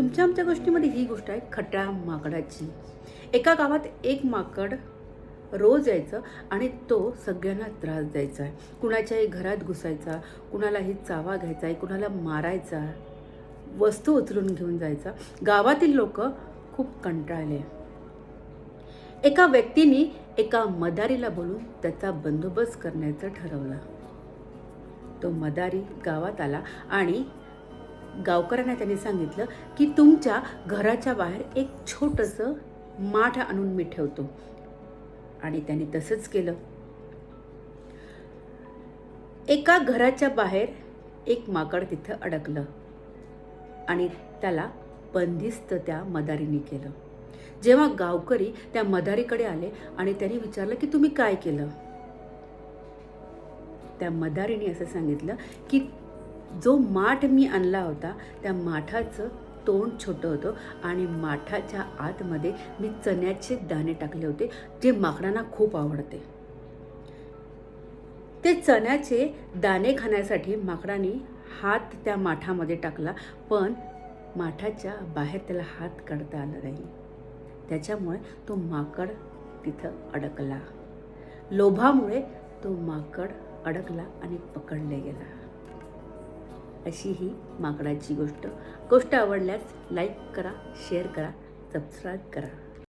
तुमच्या आमच्या गोष्टीमध्ये ही गोष्ट आहे खट्या माकडाची. एका गावात एक माकड रोज यायचं आणि तो सगळ्यांना त्रास द्यायचा आहे. कुणाच्याही घरात घुसायचा, कुणालाही चावा घ्यायचा आहे, कुणाला मारायचा, वस्तू उचलून घेऊन जायचा. गावातील लोक खूप कंटाळले. एका व्यक्तीने एका मदारीला बोलून त्याचा बंदोबस्त करण्याचं ठरवलं. तो मदारी गावात आला आणि गावकऱ्यांना त्यांनी सांगितलं की तुमच्या घराच्या बाहेर एक छोटंसं माठ आणून मी ठेवतो. आणि त्यांनी तसंच केलं. एका घराच्या बाहेर एक माकड तिथं अडकलं आणि त्याला बंदिस्त त्या मदारीने केलं. जेव्हा गावकरी त्या मदारीकडे आले आणि त्यांनी विचारलं की तुम्ही काय केलं. त्या मदारीने असं सांगितलं की जो माठ मी आणला होता त्या माठाचं तोंड छोटं होतं आणि माठाच्या आतमध्ये मी चण्याचे दाणे टाकले होते जे माकडांना खूप आवडते. ते चण्याचे दाणे खाण्यासाठी माकडाने हात त्या माठामध्ये टाकला, पण माठाच्या बाहेर त्याला हात काढता आला नाही. त्याच्यामुळे तो माकड तिथं अडकला. लोभामुळे तो माकड अडकला आणि पकडले गेला. अशी ही माकडाची गोष्ट आवडल्यास लाईक करा, शेअर करा, सबस्क्राईब करा.